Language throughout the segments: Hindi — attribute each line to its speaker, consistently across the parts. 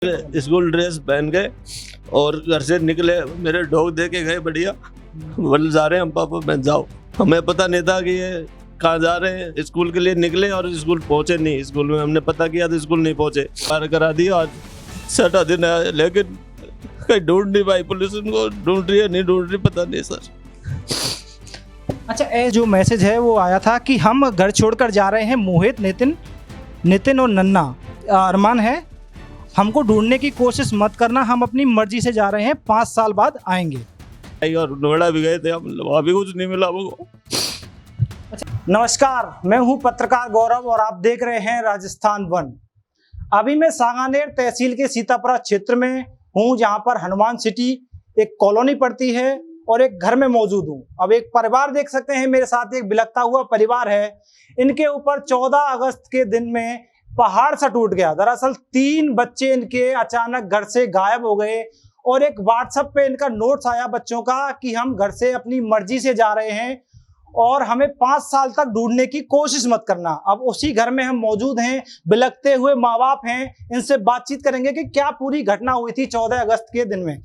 Speaker 1: स्कूल ड्रेस पहन गए और घर से निकले, मेरे डॉग दे के गए बढ़िया, बोले जा रहे हैं हम पापा, मैं जाओ। हमें पता नहीं था कि ये कहाँ जा रहे हैं। स्कूल के लिए निकले और स्कूल पहुंचे नहीं। स्कूल में हमने पता किया तो स्कूल नहीं पहुंचे। पार करा दिया, आज 6 दिन है, लेकिन कहीं ढूंढ नहीं पाई पुलिस। उनको ढूंढ रही है, नहीं ढूंढ रही, पता नहीं सर।
Speaker 2: अच्छा, ये जो मैसेज है वो आया था कि हम घर छोड़कर जा रहे हैं। मोहित, नितिन और नन्ना। अरमान है, हमको ढूंढने की कोशिश मत करना, हम अपनी मर्जी से जा रहे हैं, 5 साल बाद आएंगे।
Speaker 1: और नोएडा भी गए थे हम, वहाँ भी कुछ नहीं मिला वो।
Speaker 2: नमस्कार, मैं हूं पत्रकार गौरव और आप देख रहे हैं राजस्थान वन। अभी मैं सांगानेर तहसील के सीतापुरा क्षेत्र में हूं, जहां पर हनुमान सिटी एक कॉलोनी पड़ती है और एक घर में मौजूद हूं। अब एक परिवार देख सकते हैं मेरे साथ, एक बिलखता हुआ परिवार है। इनके ऊपर 14 अगस्त के दिन में पहाड़ सा टूट गया। दरअसल 3 बच्चे इनके अचानक घर से गायब हो गए और एक व्हाट्सएप पे इनका नोट्स आया बच्चों का कि हम घर से अपनी मर्जी से जा रहे हैं और हमें 5 साल तक ढूंढने की कोशिश मत करना। अब उसी घर में हम मौजूद हैं, बिलखते हुए माँ बाप हैं। इनसे बातचीत करेंगे कि क्या पूरी घटना हुई थी 14 अगस्त के दिन में।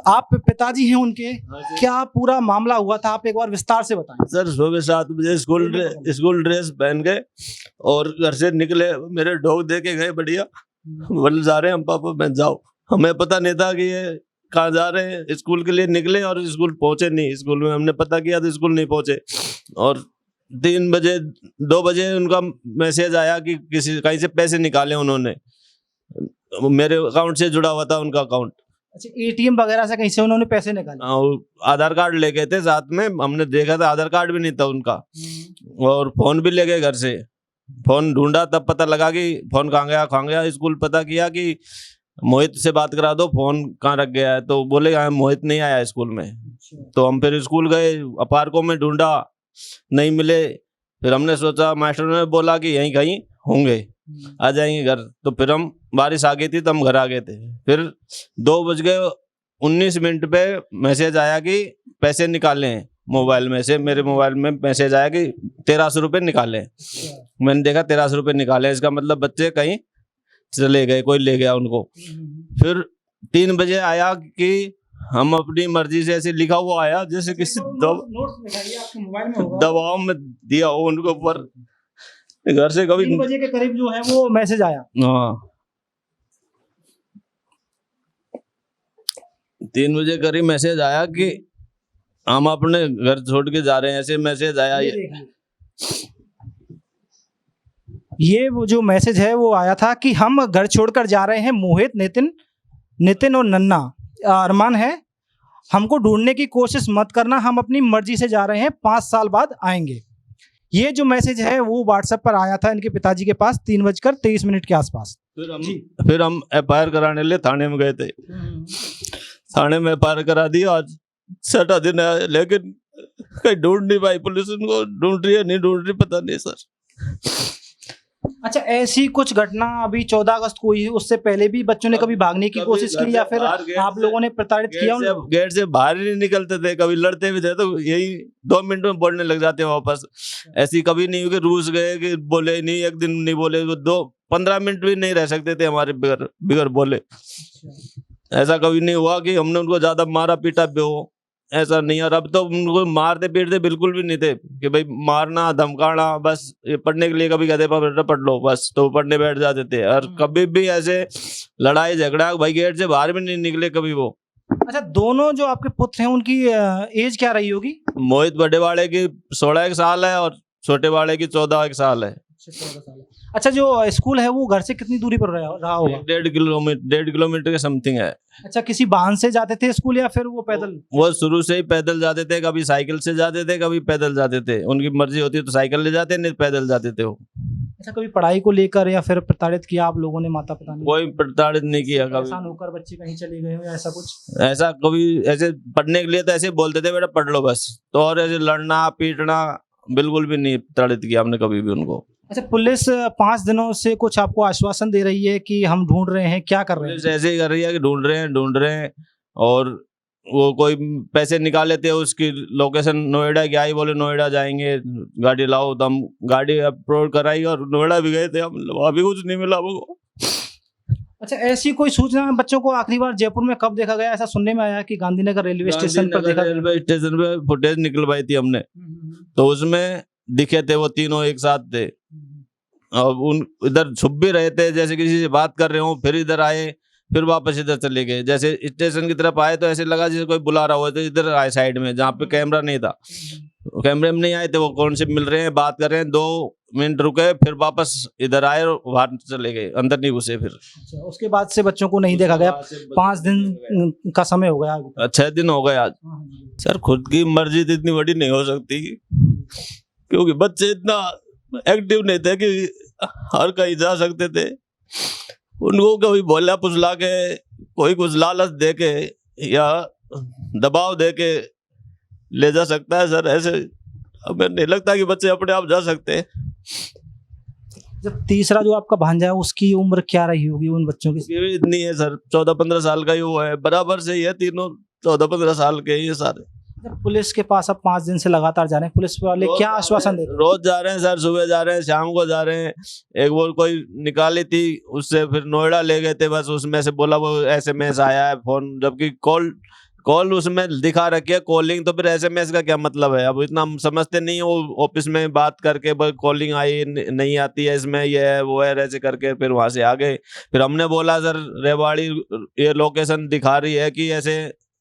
Speaker 2: आप पिताजी हैं उनके, क्या पूरा मामला हुआ था, आप एक बार विस्तार से बताएं।
Speaker 1: सर, सुबह 7 बजे स्कूल ड्रेस पहन गए और घर से निकले, मेरे डॉग दे के गए बढ़िया, बोले जा रहे हैं हम पापा, मैं जाओ। हमें पता नहीं था कि ये कहाँ जा रहे हैं। स्कूल के लिए निकले और स्कूल पहुंचे नहीं। स्कूल में हमने पता किया तो स्कूल नहीं पहुंचे। और 2 बजे उनका मैसेज आया कि कहीं से पैसे निकाले उन्होंने। मेरे अकाउंट से जुड़ा हुआ था उनका अकाउंट।
Speaker 2: अच्छा, एटीएम वगैरह से कहीं से उन्होंने पैसे निकाले?
Speaker 1: आधार कार्ड ले गए थे साथ में, हमने देखा था आधार कार्ड भी नहीं था उनका। और फोन भी ले गए घर से। फोन ढूंढा तब पता लगा कि फोन कहाँ गया। स्कूल पता किया कि मोहित से बात करा दो, फोन कहाँ रख गया है, तो बोले मोहित नहीं आया स्कूल में। तो हम फिर स्कूल गए, पार्कों में ढूंढा, नहीं मिले। फिर हमने सोचा, मास्टर ने बोला कि यहीं कहीं होंगे, आ जाएंगे घर। तो फिर हम, बारिश आ गई थी तो हम घर आ गए थे। फिर 2:19 पे मैसेज आया कि पैसे निकाले हैं मोबाइल में से। मेरे मोबाइल में मैसेज आया कि 1300 रुपये निकाले। मैंने देखा 1300 रुपये निकाले, इसका मतलब बच्चे कहीं चले गए, कोई ले गया उनको। फिर 3 बजे आया कि हम अपनी मर्जी से, ऐसे लिखा हुआ आया जैसे किसी दबाव में दिया हो उनको ऊपर। घर से कभी
Speaker 2: 3 बजे के करीब जो है वो मैसेज आया।
Speaker 1: हाँ, 3 बजे करीब मैसेज आया कि हम अपने घर छोड़ के जा रहे हैं, ऐसे मैसेज आया।
Speaker 2: ये वो जो मैसेज है वो आया था कि हम घर छोड़कर जा रहे हैं। मोहित, नितिन और नन्ना। अरमान है, हमको ढूंढने की कोशिश मत करना, हम अपनी मर्जी से जा रहे हैं, 5 साल बाद आएंगे। ये जो मैसेज है वो व्हाट्सएप पर आया था इनके पिताजी के पास 3:23 के आसपास।
Speaker 1: फिर हम FIR कराने लिए थाने में गए थे। थाने में FIR करा दिया, आज 6 दिन है, लेकिन कहीं ढूंढ नहीं पाई पुलिस। उनको ढूंढ रही है, नहीं ढूंढ रही, पता नहीं सर।
Speaker 2: अच्छा, ऐसी कुछ घटना अभी 14 अगस्त को हुई, उससे पहले भी बच्चों ने कभी भागने की कोशिश की या फिर आप लोगों ने प्रताड़ित किया?
Speaker 1: गेट से बाहर ही नहीं निकलते थे, कभी लड़ते भी थे तो यही 2 मिनट में बोलने लग जाते हैं वापस। ऐसी कभी नहीं हुई कि रूस गए कि बोले नहीं, एक दिन नहीं बोले, 15 मिनट भी नहीं रह सकते थे हमारे बिगर बोले। ऐसा कभी नहीं हुआ कि हमने उनको ज्यादा मारा पीटा भी हो, ऐसा नहीं। और अब तो उनको मारते पीटते बिल्कुल भी नहीं थे कि भाई मारना धमकाना, बस ये पढ़ने के लिए कभी कहते पढ़ लो बस, तो पढ़ने बैठ जाते थे। और कभी भी ऐसे लड़ाई झगड़ा, भाई गेट से बाहर भी नहीं निकले कभी वो।
Speaker 2: अच्छा, दोनों जो आपके पुत्र हैं उनकी एज क्या रही होगी?
Speaker 1: मोहित बड़े वाले की 16 साल है और छोटे वाले की 14 साल है।
Speaker 2: 14 साल। अच्छा, जो स्कूल है वो घर से कितनी दूरी पर रहा होगा?
Speaker 1: 1.5 किलोमीटर के समथिंग है।
Speaker 2: अच्छा, किसी वाहन से जाते थे स्कूल या फिर वो पैदल?
Speaker 1: वो शुरू से ही पैदल जाते थे, कभी साइकिल से जाते थे, कभी पैदल जाते थे। उनकी मर्जी होती तो साइकिल ले जाते, नहीं पैदल जाते थे वो।
Speaker 2: अच्छा, कभी पढ़ाई को लेकर या फिर प्रताड़ित किया आप लोगों ने माता पिता ने?
Speaker 1: कोई प्रताड़ित नहीं किया कभी।
Speaker 2: परेशान होकर बच्चे कहीं चले गए हो या ऐसा कुछ?
Speaker 1: ऐसा कभी, ऐसे पढ़ने के लिए तो ऐसे बोलते थे बेटा पढ़ लो बस, तो और ऐसे लड़ना पीटना बिल्कुल भी नहीं प्रताड़ित किया हमने कभी भी उनको।
Speaker 2: अच्छा, पुलिस 5 दिनों से कुछ आपको आश्वासन दे रही है कि हम ढूंढ रहे हैं, क्या कर रहे हैं?
Speaker 1: पुलिस ऐसे ही कर रही है कि ढूंढ रहे हैं। और वो कोई पैसे निकाल लेते हैं, उसकी लोकेशन नोएडा की आई, बोले नोएडा जाएंगे, गाड़ी लाओ। तो हम गाड़ी अप्रोड कराई और नोएडा भी गए थे हम, वहाँ भी कुछ नहीं मिला वो।
Speaker 2: अच्छा, ऐसी कोई सूचना बच्चों को आखिरी बार जयपुर में कब देखा गया? ऐसा सुनने में आया कि गांधीनगर रेलवे स्टेशन पर देखा गया।
Speaker 1: रेलवे स्टेशन पे फुटेज निकलवाई थी हमने, तो उसमें दिखे थे वो तीनों एक साथ थे। अब उन इधर छुप भी रहे थे, जैसे किसी से बात कर रहे हो, फिर इधर आए, फिर वापस इधर चले गए। जैसे स्टेशन की तरफ आए तो ऐसे लगा जैसे कोई बुला रहा हो, तो इधर आए साइड में जहाँ पे कैमरा नहीं था, कैमरे में नहीं आए थे। वो कौन से मिल रहे हैं, बात कर रहे हैं, 2 मिनट रुके, फिर वापस इधर आए और बाहर चले गए, अंदर नहीं घुसे फिर।
Speaker 2: अच्छा, उसके बाद से बच्चों को नहीं देखा गया। 5 दिन का समय हो गया।
Speaker 1: 6 दिन हो गए आज। सर खुद की मर्जी तो इतनी बड़ी नहीं हो सकती, क्योंकि बच्चे इतना एक्टिव नहीं थे कि हर कहीं जा सकते थे। उनको कभी बोला पुछला के, कोई कुछ लालच दे के या दबाव दे के ले जा सकता है सर। ऐसे हमें नहीं लगता कि बच्चे अपने आप जा सकते हैं।
Speaker 2: जब तीसरा जो आपका भांजा है, उसकी उम्र क्या रही होगी उन बच्चों की?
Speaker 1: ये भी इतनी है सर, 14-15 साल का ही हुआ है, बराबर से ही है, तीनों 14-15 साल के ये सारे।
Speaker 2: जब पुलिस के पास अब 5 दिन से लगातार जा रहे हैं, पुलिस वाले क्या आश्वासन देते हैं?
Speaker 1: रोज जा रहे हैं सर, सुबह जा रहे हैं, शाम को जा रहे हैं। एक वो कोई निकाली थी, उससे फिर नोएडा ले गए थे, बस उसमें से बोला वो SMS आया है फोन, जबकि कॉल उसमें दिखा रखी है कॉलिंग, तो फिर SMS का क्या मतलब है? अब इतना हम समझते नहीं है। वो ऑफिस में बात करके कॉलिंग आई नहीं आती है इसमें, ये है वो है, ऐसे करके फिर वहां से आ गए। फिर हमने बोला सर रेवाड़ी ये लोकेशन दिखा रही है कि ऐसे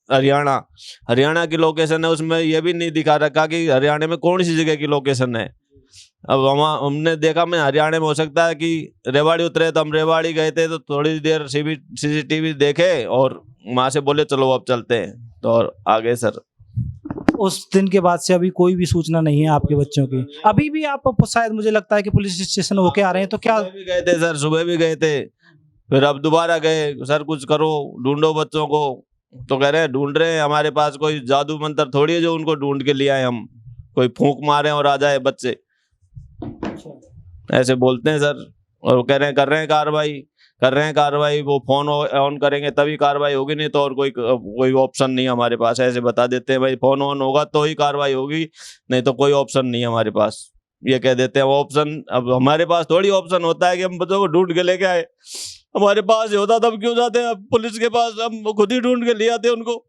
Speaker 1: हरियाणा की लोकेशन है, उसमें ये भी नहीं दिखा रखा कि हरियाणा में कौन सी जगह की लोकेशन है। अब हमने देखा मैं हरियाणा में हो सकता है कि रेवाड़ी उतरे, तो हम रेवाड़ी गए थे, तो थोड़ी देर CCTV देखे और वहां से बोले चलो अब चलते हैं, तो और आ गए सर।
Speaker 2: उस दिन के बाद से अभी कोई भी सूचना नहीं है आपके बच्चों की? अभी भी आप शायद मुझे लगता है कि पुलिस स्टेशन होके आ रहे हैं, तो क्या?
Speaker 1: सुबह भी गए थे सर, सुबह भी गए थे, फिर अब दोबारा गए, सर कुछ करो, ढूंढो बच्चों को। तो कह रहे हैं ढूंढ रहे हैं, हमारे पास कोई जादू मंत्र थोड़ी है जो उनको ढूंढ के ले आए हम, कोई फूंक मारे और आ जाए बच्चे, ऐसे बोलते हैं सर। और कह रहे हैं कर रहे हैं कार्रवाई, वो फोन ऑन करेंगे तभी कार्रवाई होगी, नहीं तो और कोई ऑप्शन नहीं हमारे पास। ऐसे बता देते हैं भाई, फोन ऑन होगा तो ही कार्रवाई होगी, नहीं तो कोई ऑप्शन नहीं है हमारे पास, ये कह देते हैं वो ऑप्शन। अब हमारे पास थोड़ी ऑप्शन होता है कि हम बच्चों को ढूंढ के लेके आए, हमारे पास ही होता तब क्यों जाते हैं पुलिस के पास, हम खुद ही ढूंढ के ले आते उनको।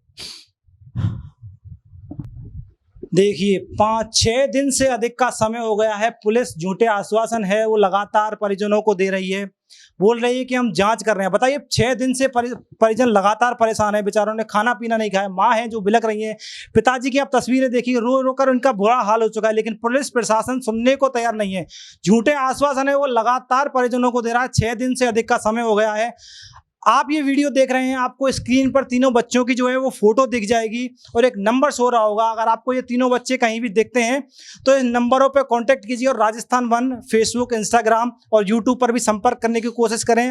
Speaker 2: देखिए 5-6 दिन से अधिक का समय हो गया है, पुलिस झूठे आश्वासन है वो लगातार परिजनों को दे रही है, बोल रही है कि हम जांच कर रहे हैं। बताइए 6 दिन से परिजन लगातार परेशान है, बेचारों ने खाना पीना नहीं खाया, माँ है जो बिलख रही हैं, पिताजी की आप तस्वीरें देखिए, रो रो कर उनका बुरा हाल हो चुका है, लेकिन पुलिस प्रशासन सुनने को तैयार नहीं है। झूठे आश्वासन है वो लगातार परिजनों को दे रहा है। 6 दिन से अधिक का समय हो गया है। आप ये वीडियो देख रहे हैं, आपको स्क्रीन पर तीनों बच्चों की जो है वो फोटो दिख जाएगी और एक नंबर शो रहा होगा। अगर आपको ये तीनों बच्चे कहीं भी दिखते हैं तो इन नंबरों पर कांटेक्ट कीजिए और राजस्थान 1 फेसबुक, इंस्टाग्राम और यूट्यूब पर भी संपर्क करने की कोशिश करें।